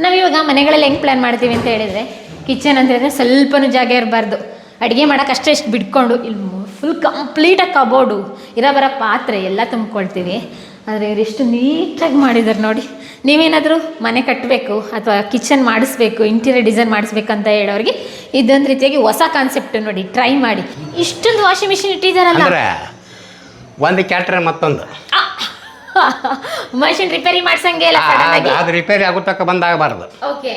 ನಾವಿವಾಗ ಮನೆಗಳಲ್ಲಿ ಹೆಂಗೆ ಪ್ಲ್ಯಾನ್ ಮಾಡ್ತೀವಿ ಅಂತ ಹೇಳಿದರೆ, ಕಿಚನ್ ಅಂತ ಹೇಳಿದ್ರೆ ಸ್ವಲ್ಪನೂ ಜಾಗ ಇರಬಾರ್ದು. ಅಡುಗೆ ಮಾಡೋಕೆ ಅಷ್ಟೇ ಬಿಟ್ಕೊಂಡು ಇಲ್ಲಿ ಫುಲ್ ಕಂಪ್ಲೀಟಾಗಿ ಕಬೋರ್ಡು ಬರೋ ಪಾತ್ರೆ ಎಲ್ಲ ತುಂಬ್ಕೊಳ್ತೀವಿ. ಆದರೆ ಇವರೆಷ್ಟು ನೀಟಾಗಿ ಮಾಡಿದ್ದಾರೆ ನೋಡಿ. ನೀವೇನಾದರೂ ಮನೆ ಕಟ್ಟಬೇಕು ಅಥವಾ ಕಿಚನ್ ಮಾಡಿಸ್ಬೇಕು, ಇಂಟೀರಿಯರ್ ಡಿಸೈನ್ ಮಾಡಿಸ್ಬೇಕಂತ ಹೇಳೋರಿಗೆ ಇದೊಂದು ರೀತಿಯಾಗಿ ಹೊಸ ಕಾನ್ಸೆಪ್ಟ್ ನೋಡಿ, ಟ್ರೈ ಮಾಡಿ. ಇಷ್ಟೊಂದು ವಾಷಿಂಗ್ ಮಿಷಿನ್ ಇಟ್ಟಿದ್ದಾರಲ್ಲ, ಒಂದು ಕ್ಯಾಟ್ರೆ ಮತ್ತೊಂದು ಮಷಿನ್ ರಿಪೇರಿ ಮಾಡ್ಸಂಗೆ ಇಲ್ಲ, ಅದು ರಿಪೇರಿ ಆಗುತ್ತಕ್ಕ ಬಂದಾಗಬಾರ್ದು. ಓಕೆ,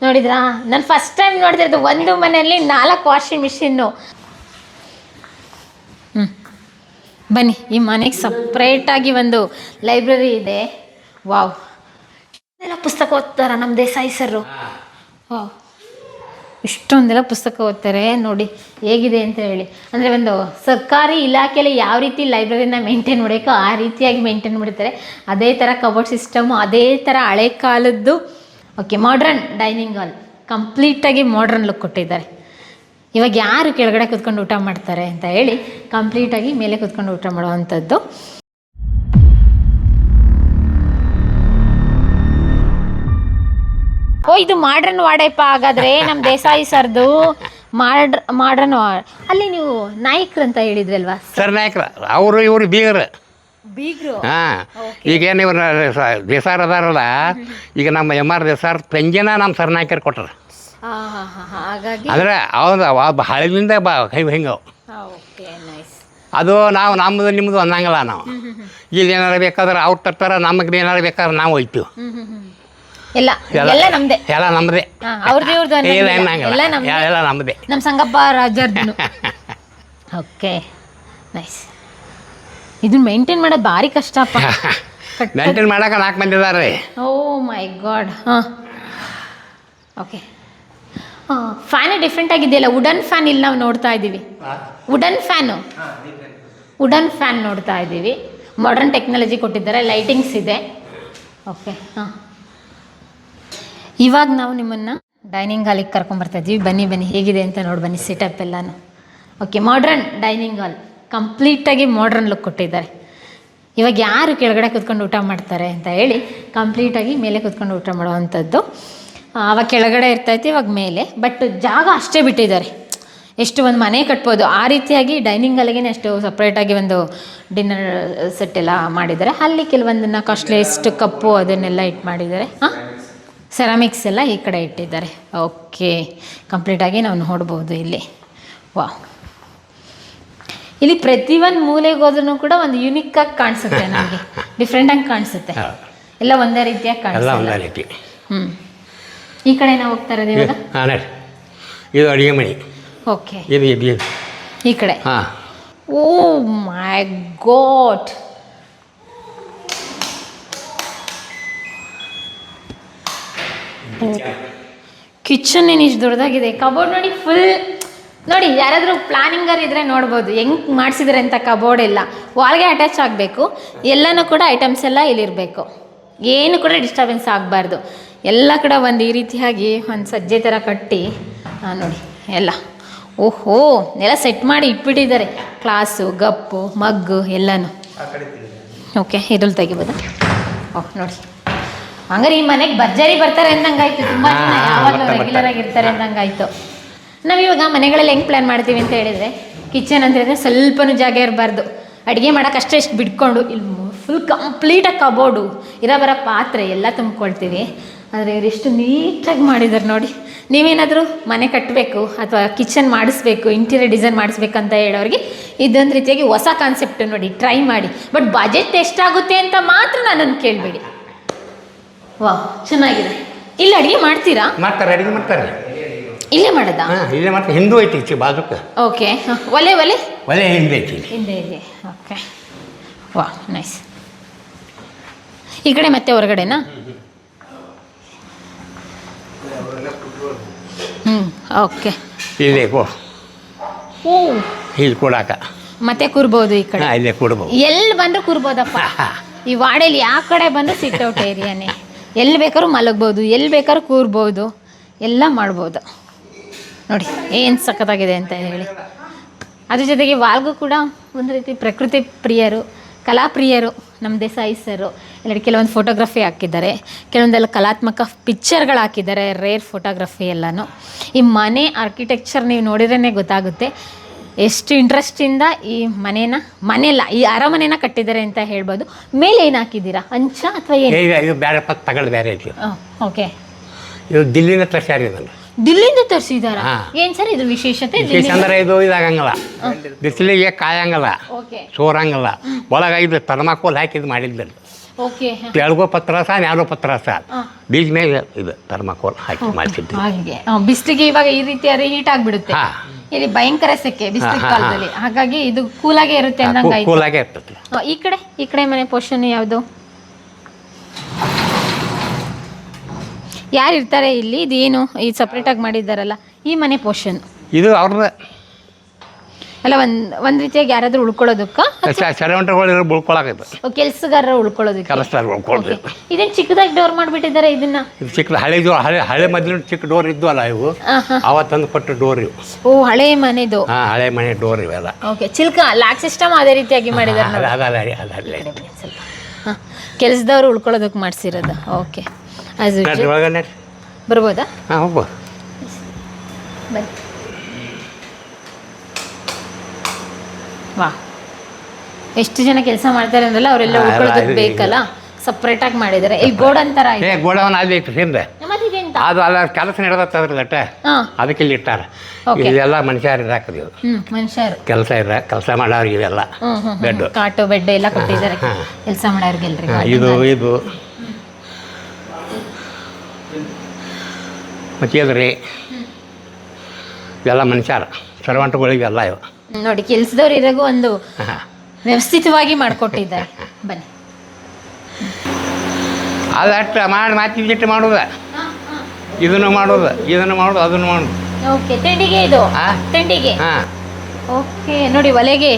ನೋಡಿದ್ರಾ, ನಾನು ಫಸ್ಟ್ ಟೈಮ್ ನೋಡ್ತಿರೋದು ಒಂದು ಮನೆಯಲ್ಲಿ 4 ವಾಷಿಂಗ್ ಮಿಷಿನ್ನು. ಬನ್ನಿ, ಈ ಮನೆಗೆ ಸಪ್ರೇಟಾಗಿ ಒಂದು ಲೈಬ್ರರಿ ಇದೆ. ವಾವ್, ಎಲ್ಲ ಪುಸ್ತಕ ಓದ್ತಾರ ನಮ್ಮ ದೇಸಾಯಿ ಸರು. ವಾವ್, ಇಷ್ಟೊಂದೆಲ್ಲ ಪುಸ್ತಕ ಓದ್ತಾರೆ ನೋಡಿ ಹೇಗಿದೆ ಅಂತ ಹೇಳಿ. ಅಂದರೆ ಒಂದು ಸರ್ಕಾರಿ ಇಲಾಖೆಯಲ್ಲಿ ಯಾವ ರೀತಿ ಲೈಬ್ರರಿನ ಮೇಂಟೈನ್ ಮಾಡಬೇಕೋ ಆ ರೀತಿಯಾಗಿ ಮೇಂಟೈನ್ ಮಾಡ್ತಾರೆ. ಅದೇ ಥರ ಕಬೋರ್ಡ್ ಸಿಸ್ಟಮು, ಅದೇ ಥರ ಹಳೆ ಕಾಲದ್ದು. ಓಕೆ, ಮಾಡ್ರನ್ ಡೈನಿಂಗ್ ಹಾಲ್, ಕಂಪ್ಲೀಟಾಗಿ ಮಾಡ್ರನ್ ಲುಕ್ ಕೊಟ್ಟಿದ್ದಾರೆ. ಇವಾಗ ಯಾರು ಕೆಳಗಡೆ ಕೂತ್ಕೊಂಡು ಊಟ ಮಾಡ್ತಾರೆ ಅಂತ ಹೇಳಿ ಕಂಪ್ಲೀಟಾಗಿ ಮೇಲೆ ಕೂತ್ಕೊಂಡು ಊಟ ಮಾಡುವಂಥದ್ದು. ಓ, ಇದು ಮಾಡ್ರನ್ ವಾಡಪ್ಪ ಹಾಗಾದರೆ ನಮ್ಮ ದೇಸಾಯಿ ಸರ್ದು ಮಾಡ್ರನ್ ವಾರ್ಡ್. ಅಲ್ಲಿ ನೀವು ನಾಯಕರು ಅಂತ ಹೇಳಿದ್ರಲ್ವಾ ಸರ್? ನಾಯಕರು ಅವರು, ಇವರು ಬೀಗರು. ಹಾಂ, ಈಗೇನು ಇವ್ರು ದೇಸಾರ್ ಅದಾರಲ್ಲ, ಈಗ ನಮ್ಮ MR ದೇಸಾರ್ ಪೆಂಜನ ನಮ್ಮ ಸರ್ ನಾಯಕರು ಕೊಟ್ಟರು. ಹಾಗಾಗಿ ಅಂದರೆ ಅವ್ರು ಹಳದಿಂದ ಹಿಂಗೆ ಅದು ನಾವು ನಮ್ಮದು ನಿಮ್ಮದು ಅನ್ನಂಗಿಲ್ಲ. ನಾವು ಇಲ್ಲಿ ಏನಾರು ಬೇಕಾದ್ರೆ ಅವ್ರು ತರ್ತಾರೆ, ನಮಗೆ ಏನಾರು ಬೇಕಾದ್ರೆ ನಾವು ಹೋಯ್ತೀವಿ. ಎಲ್ಲ ನಮ್ಮದೇ, ಎಲ್ಲ ನಮ್ಮದೇ, ಎಲ್ಲ ನಮ್ಮದೇ, ನಮ್ಮ ಸಂಗಪ್ಪ ರಾಜರ್ದು. Okay, nice. ಇದನ್ನ ಮೇಂಟೈನ್ ಮಾಡೋದು ಭಾರಿ ಕಷ್ಟಪ್ಪ. ಮೇಂಟೈನ್ ಮಾಡೋಕೆ 4 ಮಂದಿ ಇದ್ದಾರೆ. Oh my god. ಹಾಂ, ಓಕೆ. ಫ್ಯಾನೇ ಡಿಫ್ರೆಂಟ್ ಆಗಿದೆಯಲ್ಲ, ವುಡನ್ ಫ್ಯಾನ್ ಇಲ್ಲಿ ನಾವು ನೋಡ್ತಾ ಇದ್ದೀವಿ. ವುಡನ್ ಫ್ಯಾನ್ ನೋಡ್ತಾ ಇದ್ದೀವಿ. ಮಾಡರ್ನ್ ಟೆಕ್ನಾಲಜಿ ಕೊಟ್ಟಿದ್ದಾರೆ, ಲೈಟಿಂಗ್ಸ್ ಇದೆ. ಓಕೆ, ಹಾಂ. ಇವಾಗ ನಾವು ನಿಮ್ಮನ್ನು ಡೈನಿಂಗ್ ಹಾಲಿಗೆ ಕರ್ಕೊಂಬರ್ತಾ ಇದ್ದೀವಿ. ಬನ್ನಿ ಹೇಗಿದೆ ಅಂತ ನೋಡಿ ಬನ್ನಿ ಸೆಟಪ್ ಎಲ್ಲನೂ. ಓಕೆ, ಮಾಡ್ರನ್ ಡೈನಿಂಗ್ ಹಾಲ್, ಕಂಪ್ಲೀಟಾಗಿ ಮಾಡ್ರನ್ ಲುಕ್ ಕೊಟ್ಟಿದ್ದಾರೆ. ಇವಾಗ ಯಾರು ಕೆಳಗಡೆ ಕೂತ್ಕೊಂಡು ಊಟ ಮಾಡ್ತಾರೆ ಅಂತ ಹೇಳಿ ಕಂಪ್ಲೀಟಾಗಿ ಮೇಲೆ ಕೂತ್ಕೊಂಡು ಊಟ ಮಾಡುವಂಥದ್ದು. ಆವಾಗ ಕೆಳಗಡೆ ಇರ್ತೈತಿ, ಇವಾಗ ಮೇಲೆ. ಬಟ್ ಜಾಗ ಅಷ್ಟೇ ಬಿಟ್ಟಿದ್ದಾರೆ. ಎಷ್ಟು ಒಂದು ಮನೆ ಕಟ್ಬೋದು ಆ ರೀತಿಯಾಗಿ ಡೈನಿಂಗ್ ಹಾಲಿಗೆ ಅಷ್ಟು ಸಪ್ರೇಟಾಗಿ ಒಂದು ಡಿನ್ನರ್ ಸೆಟ್ ಎಲ್ಲ ಮಾಡಿದ್ದಾರೆ. ಅಲ್ಲಿ ಕೆಲವೊಂದನ್ನು ಕಾಸ್ಟ್ಲಿಯೆಸ್ಟ್ ಕಪ್ಪು ಅದನ್ನೆಲ್ಲ ಇಟ್ಟು ಮಾಡಿದ್ದಾರೆ. ಹಾಂ, ಸೆರಾಮಿಕ್ಸ್ ಎಲ್ಲ ಈ ಕಡೆ ಇಟ್ಟಿದ್ದಾರೆ. ಓಕೆ, ಕಂಪ್ಲೀಟಾಗಿ ನಾವು ನೋಡ್ಬೋದು ಇಲ್ಲಿ. ವಾಹ್, ಇಲ್ಲಿ ಪ್ರತಿಯೊಂದು ಮೂಲೆಗೆ ಹೋದ್ರೂ ಕೂಡ ಒಂದು ಯುನಿಕ್ಕಾಗಿ ಕಾಣಿಸುತ್ತೆ, ನಮಗೆ ಡಿಫ್ರೆಂಟಾಗಿ ಕಾಣಿಸುತ್ತೆ. ಎಲ್ಲ ಒಂದೇ ರೀತಿಯಾಗಿ ಕಾಣಿಸುತ್ತೆ. ಈ ಕಡೆ ನಾವು ಹೋಗ್ತಾ ಇರೋದು ಇವಾಗ. ಇದು ಅಡುಗೆ ಮನೆ. ಓಕೆ, ಈ ಕಡೆ. ಹಾಂ. ಓ ಮೈ ಗಾಡ್, ಕಿಚನ್ ಏನು ಇಷ್ಟು ದೊಡ್ಡದಾಗಿದೆ. ಕಬೋರ್ಡ್ ನೋಡಿ, ಫುಲ್ ನೋಡಿ. ಯಾರಾದರೂ ಪ್ಲಾನಿಂಗರ್ ಇದ್ದರೆ ನೋಡ್ಬೋದು ಹೆಂಗೆ ಮಾಡಿಸಿದ್ರೆ ಅಂತ. ಕಬೋರ್ಡ್ ಎಲ್ಲ ವಾಲ್ಗೆ ಅಟ್ಯಾಚ್ ಆಗಬೇಕು. ಎಲ್ಲನೂ ಕೂಡ ಐಟಮ್ಸ್ ಎಲ್ಲ ಇಲ್ಲಿರಬೇಕು, ಏನು ಕೂಡ ಡಿಸ್ಟರ್ಬೆನ್ಸ್ ಆಗಬಾರ್ದು. ಎಲ್ಲ ಕೂಡ ಒಂದು ಈ ರೀತಿಯಾಗಿ ಒಂದು ಸಜ್ಜೆ ಥರ ಕಟ್ಟಿ ನೋಡಿ ಎಲ್ಲ. ಓಹೋ, ಎಲ್ಲ ಸೆಟ್ ಮಾಡಿ ಇಟ್ಬಿಟ್ಟಿದ್ದಾರೆ. ಕ್ಲಾಸು, ಗಪ್ಪು, ಮಗ್ಗು ಎಲ್ಲನೂ. ಓಕೆ, ಇದ್ರಲ್ಲಿ ತೆಗಿಬೋದಾ? ಓಹ್, ನೋಡಿ, ಹಂಗಾರೆ ಈ ಮನೆಗೆ ಭರ್ಜರಿ ಬರ್ತಾರೆ ಅಂದಂಗಾಯ್ತು. ತುಂಬ ಜನ ಯಾವಾಗಲೂ ರೆಗ್ಯುಲರ್ ಆಗಿರ್ತಾರೆ ಅಂದಂಗಾಯ್ತು. ನಾವಿವಾಗ ಮನೆಗಳಲ್ಲಿ ಹೆಂಗೆ ಪ್ಲ್ಯಾನ್ ಮಾಡ್ತೀವಿ ಅಂತ ಹೇಳಿದರೆ, ಕಿಚನ್ ಅಂತ ಹೇಳಿದ್ರೆ ಸ್ವಲ್ಪನೂ ಜಾಗ ಇರಬಾರ್ದು. ಅಡುಗೆ ಮಾಡೋಕೆ ಅಷ್ಟೇ ಬಿಟ್ಕೊಂಡು ಇಲ್ಲಿ ಫುಲ್ ಕಂಪ್ಲೀಟಾಗಿ ಕಬೋರ್ಡು ಬರೋ ಪಾತ್ರೆ ಎಲ್ಲ ತುಂಬ್ಕೊಳ್ತೀವಿ. ಆದರೆ ಇವರೆಷ್ಟು ನೀಟಾಗಿ ಮಾಡಿದ್ದಾರೆ ನೋಡಿ. ನೀವೇನಾದರೂ ಮನೆ ಕಟ್ಟಬೇಕು ಅಥವಾ ಕಿಚನ್ ಮಾಡಿಸ್ಬೇಕು, ಇಂಟೀರಿಯರ್ ಡಿಸೈನ್ ಮಾಡಿಸ್ಬೇಕಂತ ಹೇಳೋರಿಗೆ ಇದೊಂದು ರೀತಿಯಾಗಿ ಹೊಸ ಕಾನ್ಸೆಪ್ಟ್ ನೋಡಿ, ಟ್ರೈ ಮಾಡಿ. ಬಟ್ ಬಜೆಟ್ ಎಷ್ಟಾಗುತ್ತೆ ಅಂತ ಮಾತ್ರ ನನ್ನನ್ನು ಕೇಳಬೇಡಿ. ವಾಹ್, ಚೆನ್ನಾಗಿದೆ. ಇಲ್ಲಿ ಅಡುಗೆ ಮಾಡ್ತೀರಾ? ಮಾಡ್ತಾರೆ, ಅಡುಗೆ ಮಾಡ್ತಾರೆ. ಇಲ್ಲೇ ಮಾಡೋದಾ? ಇಲ್ಲೇ ಮಾಡ್ತಾರೆ. ಹಿಂದೂ ಐತಿ ಬಾಜುಕ. ಓಕೆ, ಒಲೆ ಹಿಂದೆ ಐತಿ, ಹಿಂದೆ ಇದೆ. ಓಕೆ, ವಾಹ್, ನೈಸ್. ಈ ಕಡೆ ಮತ್ತೆ ಹೊರಗಡೆನಾ? ಓಕೆ, ಇಲ್ಲೇ ಓ, ಇಲ್ಲಿ ಕೂಡಾಕ ಮತ್ತೆ ಕೂರ್ಬೋದು. ಈ ಕಡೆ ಇಲ್ಲೇ ಕೂಡ್ಬೋದು, ಎಲ್ಲಿ ಬಂದರೂ ಕೂರ್ಬೋದಪ್ಪ. ಈ ವಾಡೆಯಲ್ಲಿ ಯಾವ ಕಡೆ ಬಂದು ಸಿಟ್ಔಟ್ ಏರಿಯಾನೇ. ಎಲ್ಲಿ ಬೇಕಾದ್ರೂ ಮಲಗ್ಬೋದು, ಎಲ್ಲಿ ಬೇಕಾದ್ರೂ ಕೂರ್ಬೋದು, ಎಲ್ಲ ಮಾಡ್ಬೋದು. ನೋಡಿ ಏನು ಸಖತ್ತಾಗಿದೆ ಅಂತ ಹೇಳಿ. ಅದ್ರ ಜೊತೆಗೆ ವಾಲ್ಗೂ ಕೂಡ ಒಂದು ರೀತಿ ಪ್ರಕೃತಿ ಪ್ರಿಯರು, ಕಲಾಪ್ರಿಯರು ನಮ್ಮ ದೇಸಾಯಿ ಸರು. ಇಲ್ಲಿ ಕೆಲವೊಂದು ಫೋಟೋಗ್ರಫಿ ಹಾಕಿದ್ದಾರೆ, ಕೆಲವೊಂದೆಲ್ಲ ಕಲಾತ್ಮಕ ಪಿಕ್ಚರ್ಗಳು ಹಾಕಿದ್ದಾರೆ, ರೇರ್ ಫೋಟೋಗ್ರಫಿ ಎಲ್ಲನೂ. ಈ ಮನೆ ಆರ್ಕಿಟೆಕ್ಚರ್ ನೀವು ನೋಡಿದ್ರೇ ಗೊತ್ತಾಗುತ್ತೆ ಎಷ್ಟು ಇಂಟ್ರೆಸ್ಟಿಂದ ಈ ಮನೆಯಲ್ಲ ಈ ಅರಮನೆನ ಕಟ್ಟಿದ್ದಾರೆ ಅಂತ ಹೇಳ್ಬೋದು. ಮೇಲೆ ಏನು ಹಾಕಿದ್ದೀರಾ, ಅಂಚ ಅಥವಾ ಏನು? ಇದು ಬೇರೆ ತಗೊಳ್ಳಿ ಬೇರೆ ಐತಿ. ಓಕೆ, ಇದು ದಿಲ್ಲಿಂದ ತರ್ಸ್ಯಾರ ಇದನ್ನು. ದಿಲ್ಲಿಂದ ತರಿಸಿದಾರ? ಏನು ಸರ್ ಇದು ವಿಶೇಷತೆ? ವಿಶೇಷ ಅಂದರೆ ಇದು ಇದಾಗಂಗಿಲ್ಲ, ಬಿಸಿಲಿಗೆ ಕಾಯಂಗಿಲ್ಲ, ಓಕೆ ಸೋರಂಗಿಲ್ಲ. ಒಳಗೆ ಇದು ಥರ್ಮಾಕೋಲ್ ಹಾಕಿ ಇದು ಮಾಡಿದ್ದರು. ಓಕೆ, ತೆಳಗೋ ಪತ್ರಸ ನ್ಯಾಲೋ ಪತ್ರಸ ಬೀಜ ಮೇಲೆ ಇದು ಥರ್ಮಾಕೋಲ್ ಹಾಕಿ ಮಾಡ್ತಿದ್ವಿ. ಹಾಗೆ ಬಿಸಿಲಿಗೆ ಇವಾಗ ಈ ರೀತಿ ಹೀಟ್ ಆಗಿಬಿಡುತ್ತೆ, ಇಲ್ಲಿ ಭಯಂಕರ ಸೆಕೆ ಬಿಸಿಲು ಕಾಲದಲ್ಲಿ, ಹಾಗಾಗಿ ಇದು ಕೂಲಾಗೆ ಇರುತ್ತೆ ಅಂದಂಗೆ. ಕೂಲಾಗೆ ಇರ್ತದೆ. ಈ ಕಡೆ ಮನೆ ಪೋರ್ಷನ್ ಯಾವುದು? ಯಾರು ಇರ್ತಾರೆ ಇಲ್ಲಿ? ಇದು ಏನು ಈ ಸಪ್ರೇಟಾಗಿ ಮಾಡಿದ್ದಾರಲ್ಲ ಈ ಮನೆ ಪೋರ್ಷನ್? ಇದು ಅವ್ರದ್ದು ಅಲ್ಲ, ಒಂದು ರೀತಿಯಾಗಿ ಯಾರಾದರೂ ಉಳ್ಕೊಳ್ಳೋದಕ್ಕ, ಸೆರೆವಂಟರ್ಗಳು ಉಳ್ಕೊಳಕೈತೆ, ಕೆಲಸಗಾರರು ಉಳ್ಕೊಳ್ಳೋದಕ್ಕೆ. ಕೆಲಸಗಾರರು ಉಳ್ಕೊಳ್ಬೇಕು. ಇದೇನು ಚಿಕ್ಕದಾಗಿ ಡೋರ್ ಮಾಡಿಬಿಟ್ಟಿದ್ದಾರೆ ಇದನ್ನ? ಇದು ಚಿಕ್ಕ ಹಳೆ ಮೊದಲಿನ ಚಿಕ್ಕ ಡೋರ್ ಇದ್ದು ಅಲ್ಲ ಇವು, ಅವತ್ತಂದು ಕೊಟ್ಟು ಡೋರ್ ಇವು. ಓ, ಹಳೆ ಮನೆದು. ಹಳೆ ಮನೆ ಡೋರ್ ಇವೆಲ್ಲ. ಓಕೆ, ಚಿಲ್ಕ ಲಾಕ್ ಸಿಸ್ಟಮ್ ಅದೇ ರೀತಿಯಾಗಿ ಮಾಡಿದ್ದಾರೆ. ಕೆಲಸದವ್ರು ಉಳ್ಕೊಳ್ಳೋದಕ್ಕೆ ಮಾಡಿಸಿರೋದು. ಓಕೆ, ಬರ್ಬೋದಾ? ಹಾಂ, ಹೋಗ್ಬೋದು. ಬನ್ನಿ. ವಾ, ಎಷ್ಟು ಜನ ಕೆಲಸ ಮಾಡ್ತಾರೆ ಅಂದ್ರಲ್ಲ, ಅವರೆಲ್ಲ ಉಳ್ಕೊಳ್ಳೋದಕ್ಕೆ ಬೇಕಲ್ಲ, ಸಪ್ರೇಟಾಗಿ ಮಾಡಿದ್ದಾರೆ. ಈ ಗೋಡನ್ ಥರ ಇದೆ. ಗೋಡೌನ್ ಅದು ಇಟ್ಟು ಹಿಂದೆ ಅದು ಅಲ್ಲ ಕೆಲಸ ನಡೆದತ್ತದ್ರಲ್ಲಟ, ಅದಕ್ಕೆ ಇಲ್ಲಿ ಇಟ್ಟಾರ. ಇದೆಲ್ಲ ಮನುಷ್ಯರು ಇರಾಕದು, ಮನುಷ್ಯರು ಕೆಲಸ ಮಾಡೋರಿಗೆ ಇವೆಲ್ಲ ಬೆಡ್, ಕಾಟು ಬೆಡ್ ಎಲ್ಲ ಕೊಟ್ಟಿದ್ದಾರೆ ಕೆಲಸ ಮಾಡೋರಿಗೆಲ್ರಿ. ಇದು ಮತ್ತೆ ಇದ್ರಿ ಇವೆಲ್ಲ ಮನುಷ್ಯರ ಸರ್ವಂಟ್ಗಳಿಗೆಲ್ಲ ಇವು ನೋಡಿ. ಕೆಲಸದವ್ರು ಇರಾಗೂ ಒಂದು ವ್ಯವಸ್ಥಿತವಾಗಿ ಮಾಡಿಕೊಟ್ಟಿದ್ದಾರೆ. ಬನ್ನಿ, ಅದಷ್ಟು ಮಾತಿಟ್ಟು ಮಾಡೋದು, ಇದನ್ನು ಮಾಡೋದು ಅದನ್ನು ಮಾಡೋದು. ಓಕೆ, ತಿಂಡಿಗೆ ಇದು ತಿಂಡಿಗೆ. ಓಕೆ, ನೋಡಿ ಒಲೆಗೆ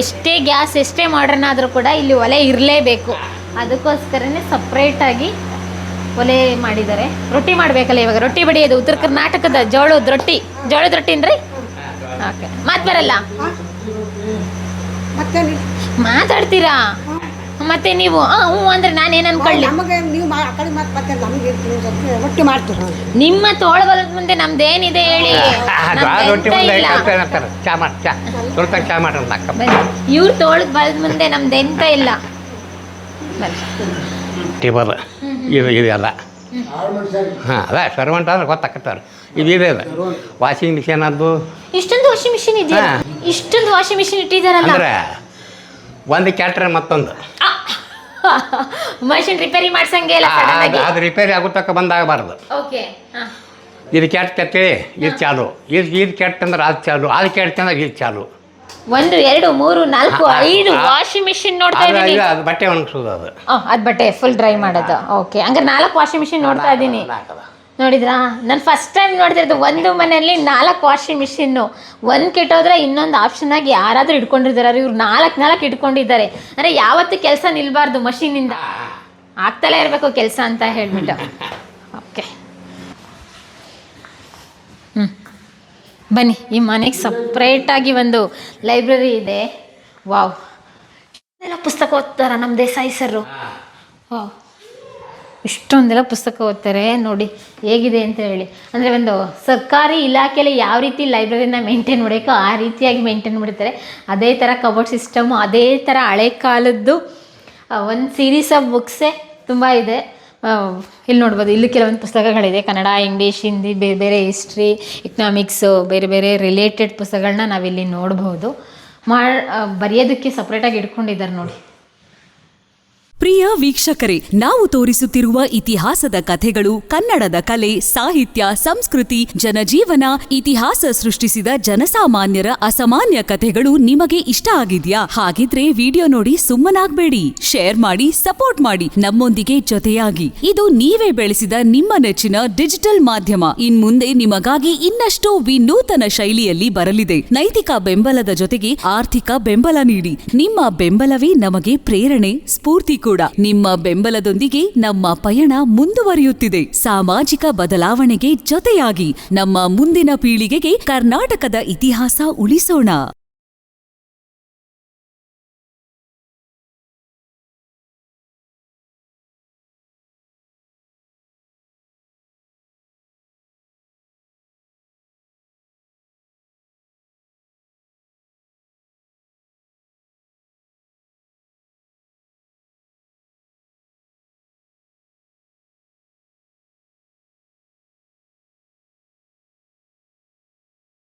ಎಷ್ಟೇ ಗ್ಯಾಸ್ ಎಷ್ಟೇ ಮಾಡ್ರನ್ ಆದರೂ ಕೂಡ ಇಲ್ಲಿ ಒಲೆ ಇರಲೇಬೇಕು. ಅದಕ್ಕೋಸ್ಕರನೇ ಸಪ್ರೇಟಾಗಿ ಒಲೆ ಮಾಡಿದ್ದಾರೆ. ರೊಟ್ಟಿ ಮಾಡಬೇಕಲ್ಲ ಇವಾಗ, ರೊಟ್ಟಿ ಬಡಿಯೋದು ಉತ್ತರ ಕರ್ನಾಟಕದ ಜೋಳದ ರೊಟ್ಟಿ ಅಂದ್ರೆ. ಓಕೆ, ಮಾತು ಬರಲ್ಲ, ಮಾತಾಡ್ತೀರಾ ಮತ್ತೆ ನೀವು? ಹ್ಞೂ ಅಂದ್ರೆ ನಾನೇನು ಅನ್ಕೊಳ್ಳಿ? ನಿಮ್ಮ ತೋಳಬಲದ ಮುಂದೆ ನಮ್ದೇನಿದೆ ಹೇಳಿ? ಇವ್ರ ತೋಳದ ಬಲದ ಮುಂದೆ ನಮ್ದೆಂತ ಇಲ್ಲ. ಇದೆಲ್ಲ ಹಾಂ, ಅದ ಸರ್ವಂಟ್ ಅಂದ್ರೆ ಗೊತ್ತಾಕತ್ತಾರೆ. ಇದೆ ವಾಷಿಂಗ್ ಮಿಷಿನ್ ಅದು. ಇಷ್ಟೊಂದು ವಾಷಿಂಗ್ ಮಿಷಿನ್ ಇದೆಯಾ? ಇಷ್ಟೊಂದು ವಾಷಿಂಗ್ ಮಿಷಿನ್ ಇಟ್ಟಿದ್ದಾರಲ್ಲ ಅಂದ್ರೆ ಒಂದು ಕ್ಯಾಟ್ರೆ ಮತ್ತೊಂದು ಮಷಿನ್ ರಿಪೇರಿ ಮಾಡ್ಸಂಗೆ ಇಲ್ಲ, ಅದು ರಿಪೇರಿ ಆಗುತ್ತಕ್ಕ ಬಂದಾಗಬಾರ್ದು. ಓಕೆ, ಇದು ಕೆಟ್ಟ ಅಂತೇಳಿ ಇದು ಚಾಲು, ಇದು ಕೆಟ್ಟ ಅಂದ್ರೆ ಅದು ಚಾಲು, ಅದು ಕೆಟ್ಟ ಅಂದ್ರೆ ಇದು ಚಾಲು. 1 2 3 4 5 ವಾಷಿಂಗ್ ಮಿಷಿನ್ ನೋಡ್ತಾ ಇದ್ದೀನಿ. ಅದು ಬಟ್ಟೆ ಒಣಗಿಸೋದು, ಅದು ಬಟ್ಟೆ ಫುಲ್ ಡ್ರೈ ಮಾಡೋದು. ಓಕೆ, ಹಂಗಾರೆ 4 ವಾಷಿಂಗ್ ಮಿಷಿನ್ ನೋಡ್ತಾ ಇದ್ದೀನಿ. ನೋಡಿದ್ರಾ, ನಾನು ಫಸ್ಟ್ ಟೈಮ್ ನೋಡ್ತಿರೋದು ಒಂದು ಮನೆಯಲ್ಲಿ 4 ವಾಷಿಂಗ್ ಮಿಷಿನ್ನು. ಒಂದು ಕೆಟ್ಟೋದ್ರೆ ಇನ್ನೊಂದು ಆಪ್ಷನ್ ಆಗಿ ಯಾರಾದರೂ ಇಟ್ಕೊಂಡಿದ್ದಾರೆ. ಇವ್ರು 4 ಇಟ್ಕೊಂಡಿದ್ದಾರೆ. ಅಂದರೆ ಯಾವತ್ತೂ ಕೆಲಸ ನಿಲ್ಬಾರ್ದು, ಮಷೀನಿಂದ ಆಗ್ತಲೇ ಇರಬೇಕು ಕೆಲಸ ಅಂತ ಹೇಳ್ಬಿಟ್ಟು. ಓಕೆ, ಬನ್ನಿ. ಈ ಮನೆಗೆ ಸಪ್ರೇಟಾಗಿ ಒಂದು ಲೈಬ್ರರಿ ಇದೆ. ವಾವ್, ಎಲ್ಲ ಪುಸ್ತಕ ಓದ್ತಾರ ನಮ್ಮ ದೇಸಾಯಿ ಸರು. ವಾವ್, ಇಷ್ಟೊಂದೆಲ್ಲ ಪುಸ್ತಕ ಓದ್ತಾರೆ ನೋಡಿ ಹೇಗಿದೆ ಅಂತ ಹೇಳಿ. ಅಂದರೆ ಒಂದು ಸರ್ಕಾರಿ ಇಲಾಖೆಯಲ್ಲಿ ಯಾವ ರೀತಿ ಲೈಬ್ರರಿನ ಮೇಂಟೈನ್ ಮಾಡಬೇಕೋ ಆ ರೀತಿಯಾಗಿ ಮೇಂಟೈನ್ ಮಾಡ್ತಾರೆ. ಅದೇ ಥರ ಕಬೋರ್ಡ್ ಸಿಸ್ಟಮು, ಅದೇ ಥರ ಹಳೆ ಕಾಲದ್ದು ಒಂದು ಸೀರೀಸ್ ಆಫ್ ಬುಕ್ಸೇ ತುಂಬ ಇದೆ. ಇಲ್ಲಿ ನೋಡ್ಬೋದು, ಇಲ್ಲಿ ಕೆಲವೊಂದು ಪುಸ್ತಕಗಳಿದೆ, ಕನ್ನಡ, ಇಂಗ್ಲೀಷ್, ಹಿಂದಿ, ಬೇರೆ ಬೇರೆ ಹಿಸ್ಟ್ರಿ, ಎಕನಾಮಿಕ್ಸು, ಬೇರೆ ಬೇರೆ ರಿಲೇಟೆಡ್ ಪುಸ್ತಕಗಳನ್ನ ನಾವಿಲ್ಲಿ ನೋಡ್ಬೋದು. ಬರೆಯೋದಕ್ಕೆ ಸಪ್ರೇಟಾಗಿ ಇಟ್ಕೊಂಡಿದ್ದಾರೆ ನೋಡಿ. ಪ್ರಿಯ ವೀಕ್ಷಕರೇ, ನಾವು ತೋರಿಸುತ್ತಿರುವ ಇತಿಹಾಸದ ಕಥೆಗಳು ಕನ್ನಡದ ಕಲೆ, ಸಾಹಿತ್ಯ, ಸಂಸ್ಕೃತಿ, ಜನಜೀವನ, ಇತಿಹಾಸ ಸೃಷ್ಟಿಸಿದ ಜನಸಾಮಾನ್ಯರ ಅಸಾಮಾನ್ಯ ಕಥೆಗಳು ನಿಮಗೆ ಇಷ್ಟ ಆಗಿದ್ಯಾ? ಹಾಗಿದ್ರೆ ವಿಡಿಯೋ ನೋಡಿ ಸುಮ್ಮನಾಗ್ಬೇಡಿ, ಶೇರ್ ಮಾಡಿ, ಸಪೋರ್ಟ್ ಮಾಡಿ, ನಮ್ಮೊಂದಿಗೆ ಜೊತೆಯಾಗಿ. ಇದು ನೀವೇ ಬೆಳೆಸಿದ ನಿಮ್ಮ ನೆಚ್ಚಿನ ಡಿಜಿಟಲ್ ಮಾಧ್ಯಮ. ಇನ್ಮುಂದೆ ನಿಮಗಾಗಿ ಇನ್ನಷ್ಟು ವಿನೂತನ ಶೈಲಿಯಲ್ಲಿ ಬರಲಿದೆ. ನೈತಿಕ ಬೆಂಬಲದ ಜೊತೆಗೆ ಆರ್ಥಿಕ ಬೆಂಬಲ ನೀಡಿ. ನಿಮ್ಮ ಬೆಂಬಲವೇ ನಮಗೆ ಪ್ರೇರಣೆ, ಸ್ಫೂರ್ತಿ ಕೂಡ. ನಿಮ್ಮ ಬೆಂಬಲದೊಂದಿಗೆ ನಮ್ಮ ಪಯಣ ಮುಂದುವರಿಯುತ್ತಿದೆ. ಸಾಮಾಜಿಕ ಬದಲಾವಣೆಗೆ ಜೊತೆಯಾಗಿ ನಮ್ಮ ಮುಂದಿನ ಪೀಳಿಗೆಗೆ ಕರ್ನಾಟಕದ ಇತಿಹಾಸ ಉಳಿಸೋಣ.